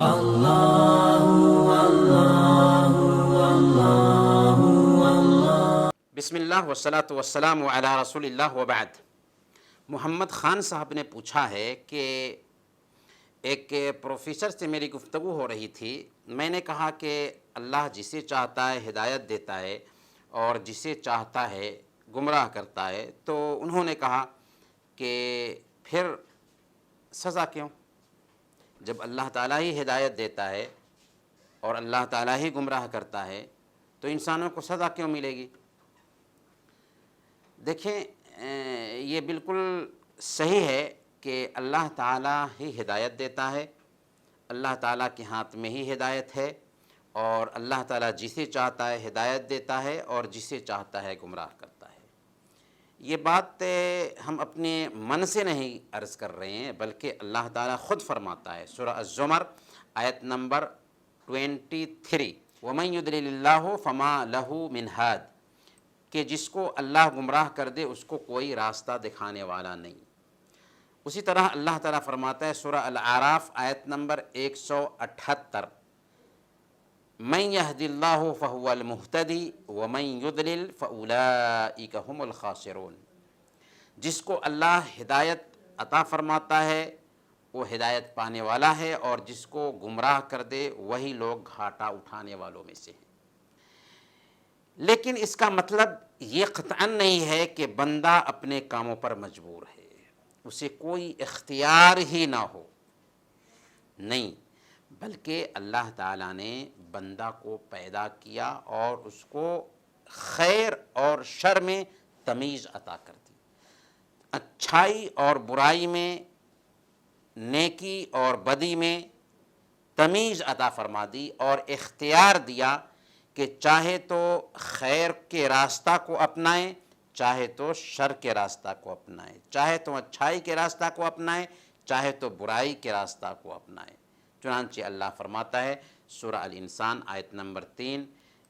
بسم اللہ والصلاۃ والسلام علی رسول اللہ وبعد۔ محمد خان صاحب نے پوچھا ہے کہ ایک پروفیسر سے میری گفتگو ہو رہی تھی، میں نے کہا کہ اللہ جسے چاہتا ہے ہدایت دیتا ہے اور جسے چاہتا ہے گمراہ کرتا ہے، تو انہوں نے کہا کہ پھر سزا کیوں؟ جب اللہ تعالیٰ ہی ہدایت دیتا ہے اور اللہ تعالیٰ ہی گمراہ کرتا ہے تو انسانوں کو سزا کیوں ملے گی؟ دیکھیں، یہ بالکل صحیح ہے کہ اللہ تعالیٰ ہی ہدایت دیتا ہے، اللہ تعالیٰ کے ہاتھ میں ہی ہدایت ہے، اور اللہ تعالیٰ جسے چاہتا ہے ہدایت دیتا ہے اور جسے چاہتا ہے گمراہ کرتا ہے۔ یہ بات ہم اپنے من سے نہیں عرض کر رہے ہیں، بلکہ اللہ تعالیٰ خود فرماتا ہے، سورہ الزمر آیت نمبر 23، وَمَن يُضْلِلِ اللَّهُ فَمَا لَهُ مِنْ هَادٍ، کہ جس کو اللہ گمراہ کر دے اس کو کوئی راستہ دکھانے والا نہیں۔ اسی طرح اللہ تعالیٰ فرماتا ہے سورہ الاعراف آیت نمبر 178، مَن يَهْدِ اللَّهُ فَهُوَ الْمُهْتَدِي وَمَن يُضْلِلْ فَأُولَٰئِكَ هُمُ الْخَاسِرُونَ۔ جس کو اللہ ہدایت عطا فرماتا ہے وہ ہدایت پانے والا ہے، اور جس کو گمراہ کر دے وہی لوگ گھاٹا اٹھانے والوں میں سے ہیں۔ لیکن اس کا مطلب یہ قطعاً نہیں ہے کہ بندہ اپنے کاموں پر مجبور ہے، اسے کوئی اختیار ہی نہ ہو، نہیں، بلکہ اللہ تعالیٰ نے بندہ کو پیدا کیا اور اس کو خیر اور شر میں تمیز عطا کر دی، اچھائی اور برائی میں، نیکی اور بدی میں تمیز عطا فرما دی، اور اختیار دیا کہ چاہے تو خیر کے راستہ کو اپنائیں، چاہے تو شر کے راستہ کو اپنائیں، چاہے تو اچھائی کے راستہ کو اپنائیں، چاہے تو برائی کے راستہ کو اپنائیں۔ چنانچہ اللہ فرماتا ہے سورہ الانسان آیت نمبر 3،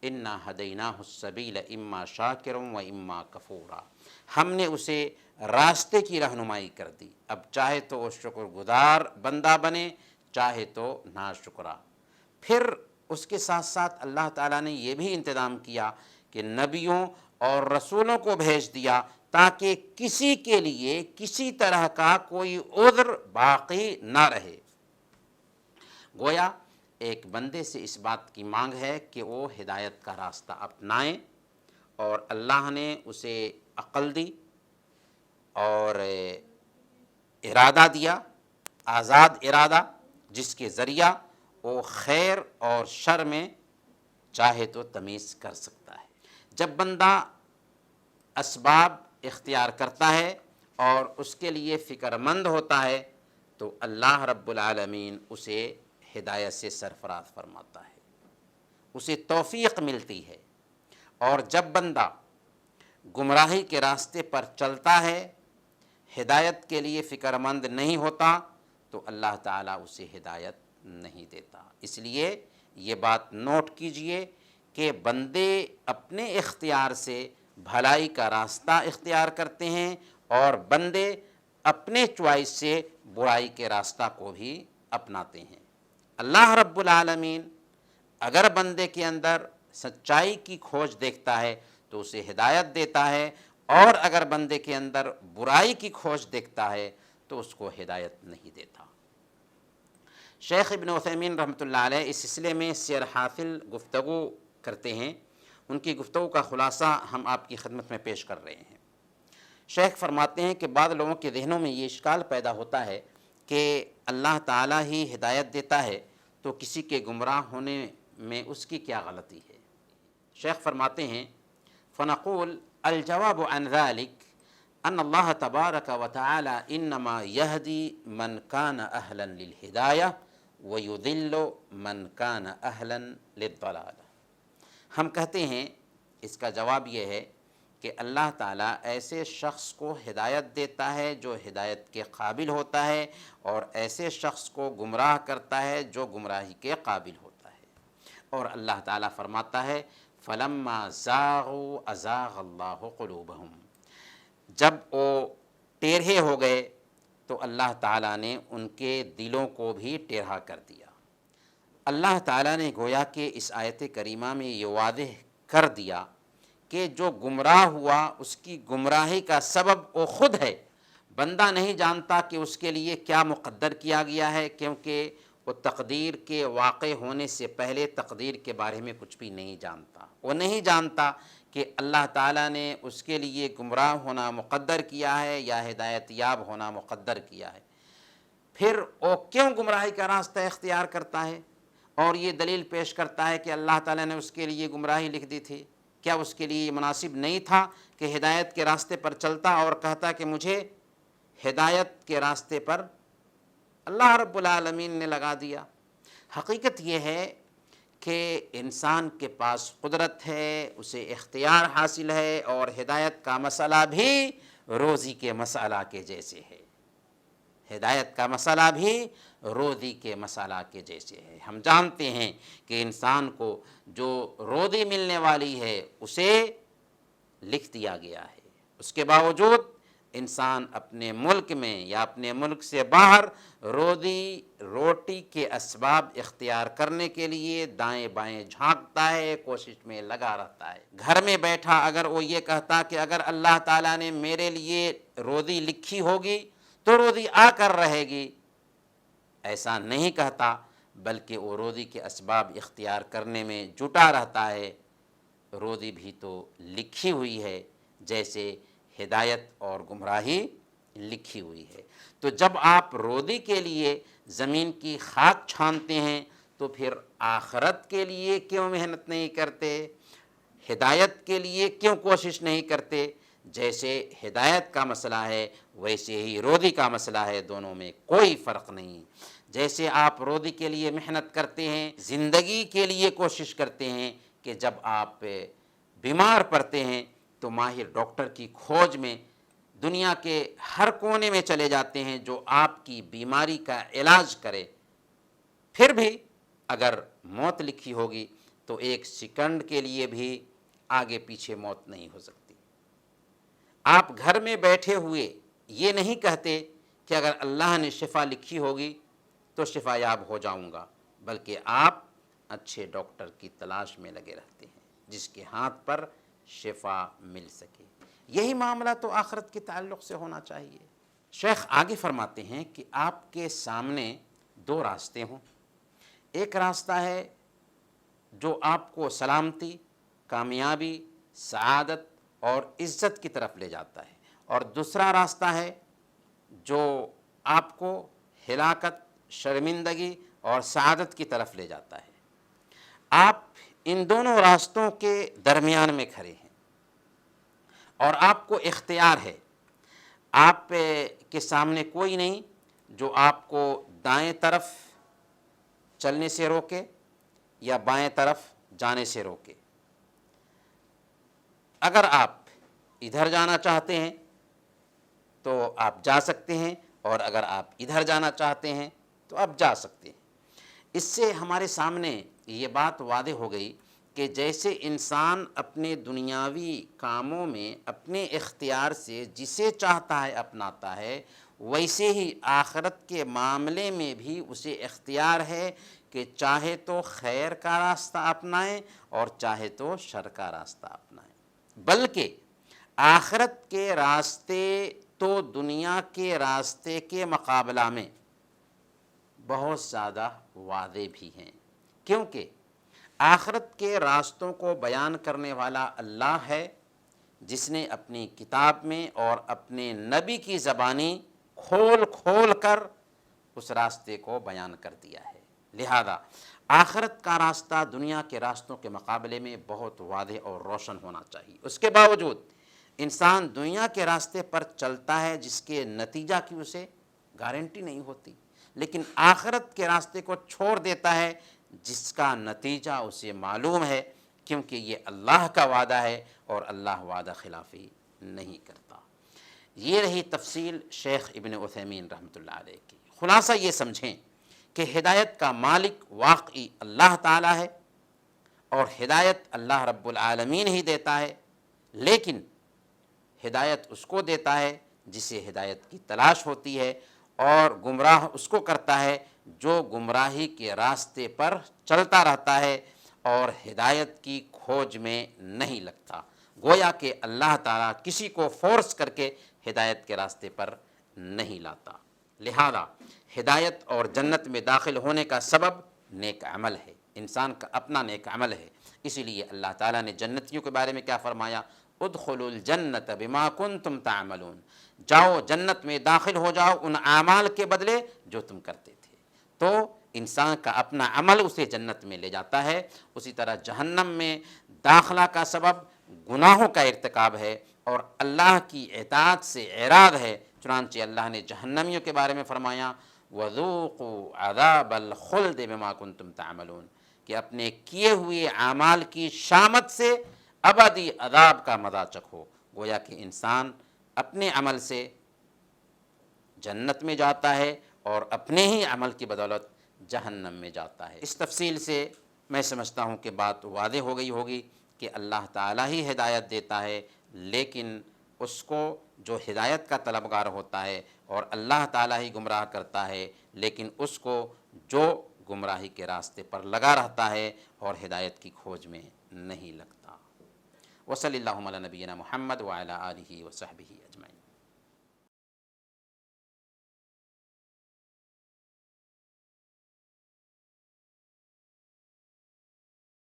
اِنَّا هَدَيْنَاهُ السَّبِيلَ إِمَّا شَاكِرًا وَإِمَّا كَفُورًا، ہم نے اسے راستے کی رہنمائی کر دی، اب چاہے تو وہ شکر گزار بندہ بنے، چاہے تو ناشکرا۔ پھر اس کے ساتھ ساتھ اللہ تعالیٰ نے یہ بھی انتظام کیا کہ نبیوں اور رسولوں کو بھیج دیا تاکہ کسی کے لیے کسی طرح کا کوئی عذر باقی نہ رہے۔ گویا ایک بندے سے اس بات کی مانگ ہے کہ وہ ہدایت کا راستہ اپنائیں، اور اللہ نے اسے عقل دی اور ارادہ دیا، آزاد ارادہ، جس کے ذریعہ وہ خیر اور شر میں چاہے تو تمیز کر سکتا ہے۔ جب بندہ اسباب اختیار کرتا ہے اور اس کے لیے فکر مند ہوتا ہے تو اللہ رب العالمین اسے ہدایت سے سرفراز فرماتا ہے، اسے توفیق ملتی ہے، اور جب بندہ گمراہی کے راستے پر چلتا ہے، ہدایت کے لیے فکر مند نہیں ہوتا، تو اللہ تعالیٰ اسے ہدایت نہیں دیتا۔ اس لیے یہ بات نوٹ کیجئے کہ بندے اپنے اختیار سے بھلائی کا راستہ اختیار کرتے ہیں، اور بندے اپنے چوائس سے برائی کے راستہ کو بھی اپناتے ہیں۔ اللہ رب العالمین اگر بندے کے اندر سچائی کی کھوج دیکھتا ہے تو اسے ہدایت دیتا ہے، اور اگر بندے کے اندر برائی کی کھوج دیکھتا ہے تو اس کو ہدایت نہیں دیتا۔ شیخ ابن عثیمین رحمۃ اللہ علیہ اس سلسلے میں سیر حاصل گفتگو کرتے ہیں، ان کی گفتگو کا خلاصہ ہم آپ کی خدمت میں پیش کر رہے ہیں۔ شیخ فرماتے ہیں کہ بعض لوگوں کے ذہنوں میں یہ اشکال پیدا ہوتا ہے کہ اللہ تعالیٰ ہی ہدایت دیتا ہے تو کسی کے گمراہ ہونے میں اس کی کیا غلطی ہے؟ شیخ فرماتے ہیں، فنقول الجواب عن ذلك ان اللہ تبارک و تعالی انما یہدی من کان اہلا للہدایہ ویضل من کان اہلا للضلالہ۔ ہم کہتے ہیں اس کا جواب یہ ہے کہ اللہ تعالیٰ ایسے شخص کو ہدایت دیتا ہے جو ہدایت کے قابل ہوتا ہے، اور ایسے شخص کو گمراہ کرتا ہے جو گمراہی کے قابل ہوتا ہے۔ اور اللہ تعالیٰ فرماتا ہے فَلَمَّا زَاغُوا أَزَاغَ اللَّهُ قُلُوبَهُمْ، جب وہ ٹیڑھے ہو گئے تو اللہ تعالیٰ نے ان کے دلوں کو بھی ٹیڑھا کر دیا۔ اللہ تعالیٰ نے گویا کہ اس آیت کریمہ میں یہ واضح کر دیا کہ جو گمراہ ہوا اس کی گمراہی کا سبب وہ خود ہے، بندہ نہیں جانتا کہ اس کے لیے کیا مقدر کیا گیا ہے، کیونکہ وہ تقدیر کے واقع ہونے سے پہلے تقدیر کے بارے میں کچھ بھی نہیں جانتا۔ وہ نہیں جانتا کہ اللہ تعالیٰ نے اس کے لیے گمراہ ہونا مقدر کیا ہے یا ہدایت یاب ہونا مقدر کیا ہے۔ پھر وہ کیوں گمراہی کا راستہ اختیار کرتا ہے اور یہ دلیل پیش کرتا ہے کہ اللہ تعالیٰ نے اس کے لیے گمراہی لکھ دی تھی؟ کیا اس کے لیے یہ مناسب نہیں تھا کہ ہدایت کے راستے پر چلتا اور کہتا کہ مجھے ہدایت کے راستے پر اللہ رب العالمین نے لگا دیا؟ حقیقت یہ ہے کہ انسان کے پاس قدرت ہے، اسے اختیار حاصل ہے، اور ہدایت کا مسئلہ بھی روزی کے مسئلہ کے جیسے ہے۔ ہدایت کا مسئلہ بھی روزی کے مسئلہ کے جیسے ہے۔ ہم جانتے ہیں کہ انسان کو جو روزی ملنے والی ہے اسے لکھ دیا گیا ہے، اس کے باوجود انسان اپنے ملک میں یا اپنے ملک سے باہر روٹی کے اسباب اختیار کرنے کے لیے دائیں بائیں جھانکتا ہے، کوشش میں لگا رہتا ہے۔ گھر میں بیٹھا اگر وہ یہ کہتا کہ اگر اللہ تعالیٰ نے میرے لیے روزی لکھی ہوگی تو روزی آ کر رہے گی، ایسا نہیں کہتا، بلکہ وہ روزی کے اسباب اختیار کرنے میں جٹا رہتا ہے۔ روزی بھی تو لکھی ہوئی ہے، جیسے ہدایت اور گمراہی لکھی ہوئی ہے۔ تو جب آپ روزی کے لیے زمین کی خاک چھانتے ہیں تو پھر آخرت کے لیے کیوں محنت نہیں کرتے؟ ہدایت کے لیے کیوں کوشش نہیں کرتے؟ جیسے ہدایت کا مسئلہ ہے ویسے ہی روزی کا مسئلہ ہے، دونوں میں کوئی فرق نہیں۔ جیسے آپ روزی کے لیے محنت کرتے ہیں، زندگی کے لیے کوشش کرتے ہیں کہ جب آپ بیمار پڑتے ہیں تو ماہر ڈاکٹر کی کھوج میں دنیا کے ہر کونے میں چلے جاتے ہیں جو آپ کی بیماری کا علاج کرے، پھر بھی اگر موت لکھی ہوگی تو ایک سیکنڈ کے لیے بھی آگے پیچھے موت نہیں ہو سکتی۔ آپ گھر میں بیٹھے ہوئے یہ نہیں کہتے کہ اگر اللہ نے شفا لکھی ہوگی تو شفا یاب ہو جاؤں گا، بلکہ آپ اچھے ڈاکٹر کی تلاش میں لگے رہتے ہیں جس کے ہاتھ پر شفا مل سکے۔ یہی معاملہ تو آخرت کے تعلق سے ہونا چاہیے۔ شیخ آگے فرماتے ہیں کہ آپ کے سامنے دو راستے ہوں، ایک راستہ ہے جو آپ کو سلامتی، کامیابی، سعادت اور عزت کی طرف لے جاتا ہے، اور دوسرا راستہ ہے جو آپ کو ہلاکت، شرمندگی اور سعادت کی طرف لے جاتا ہے۔ آپ ان دونوں راستوں کے درمیان میں کھڑے ہیں اور آپ کو اختیار ہے۔ آپ کے سامنے کوئی نہیں جو آپ کو دائیں طرف چلنے سے روکے یا بائیں طرف جانے سے روکے۔ اگر آپ ادھر جانا چاہتے ہیں تو آپ جا سکتے ہیں، اور اگر آپ ادھر جانا چاہتے ہیں تو آپ جا سکتے ہیں۔ اس سے ہمارے سامنے یہ بات واضح ہو گئی کہ جیسے انسان اپنے دنیاوی کاموں میں اپنے اختیار سے جسے چاہتا ہے اپناتا ہے، ویسے ہی آخرت کے معاملے میں بھی اسے اختیار ہے کہ چاہے تو خیر کا راستہ اپنائیں اور چاہے تو شر کا راستہ اپنائیں۔ بلکہ آخرت کے راستے تو دنیا کے راستے کے مقابلہ میں بہت زیادہ واضح بھی ہیں، کیونکہ آخرت کے راستوں کو بیان کرنے والا اللہ ہے، جس نے اپنی کتاب میں اور اپنے نبی کی زبانی کھول کھول کر اس راستے کو بیان کر دیا ہے۔ لہذا آخرت کا راستہ دنیا کے راستوں کے مقابلے میں بہت واضح اور روشن ہونا چاہیے۔ اس کے باوجود انسان دنیا کے راستے پر چلتا ہے جس کے نتیجہ کی اسے گارنٹی نہیں ہوتی، لیکن آخرت کے راستے کو چھوڑ دیتا ہے جس کا نتیجہ اسے معلوم ہے، کیونکہ یہ اللہ کا وعدہ ہے اور اللہ وعدہ خلافی نہیں کرتا۔ یہ رہی تفصیل شیخ ابن عثیمین رحمۃ اللہ علیہ کی۔ خلاصہ یہ سمجھیں کہ ہدایت کا مالک واقعی اللہ تعالیٰ ہے، اور ہدایت اللہ رب العالمین ہی دیتا ہے، لیکن ہدایت اس کو دیتا ہے جسے ہدایت کی تلاش ہوتی ہے، اور گمراہ اس کو کرتا ہے جو گمراہی کے راستے پر چلتا رہتا ہے اور ہدایت کی کھوج میں نہیں لگتا۔ گویا کہ اللہ تعالیٰ کسی کو فورس کر کے ہدایت کے راستے پر نہیں لاتا۔ لہذا ہدایت اور جنت میں داخل ہونے کا سبب نیک عمل ہے، انسان کا اپنا نیک عمل ہے۔ اسی لیے اللہ تعالیٰ نے جنتیوں کے بارے میں کیا فرمایا؟ ادخلوا الجنت بما کنتم تعملون، جاؤ جنت میں داخل ہو جاؤ ان اعمال کے بدلے جو تم کرتے تھے۔ تو انسان کا اپنا عمل اسے جنت میں لے جاتا ہے۔ اسی طرح جہنم میں داخلہ کا سبب گناہوں کا ارتکاب ہے اور اللہ کی اطاعت سے اعراض ہے۔ چنانچہ اللہ نے جہنمیوں کے بارے میں فرمایا وَذُوقُوا عَذَابَ الْخُلْدِ بِمَا كُنْتُمْ تَعْمَلُونَ، کہ اپنے کیے ہوئے اعمال کی شامت سے ابدی عذاب کا مزہ چکھو۔ گویا کہ انسان اپنے عمل سے جنت میں جاتا ہے اور اپنے ہی عمل کی بدولت جہنم میں جاتا ہے۔ اس تفصیل سے میں سمجھتا ہوں کہ بات واضح ہو گئی ہوگی کہ اللہ تعالیٰ ہی ہدایت دیتا ہے، لیکن اس کو جو ہدایت کا طلبگار ہوتا ہے، اور اللہ تعالیٰ ہی گمراہ کرتا ہے لیکن اس کو جو گمراہی کے راستے پر لگا رہتا ہے اور ہدایت کی کھوج میں نہیں لگتا۔ وصلی اللہ علی نبینا محمد وعلی آلہ وصحبہ اجمعین۔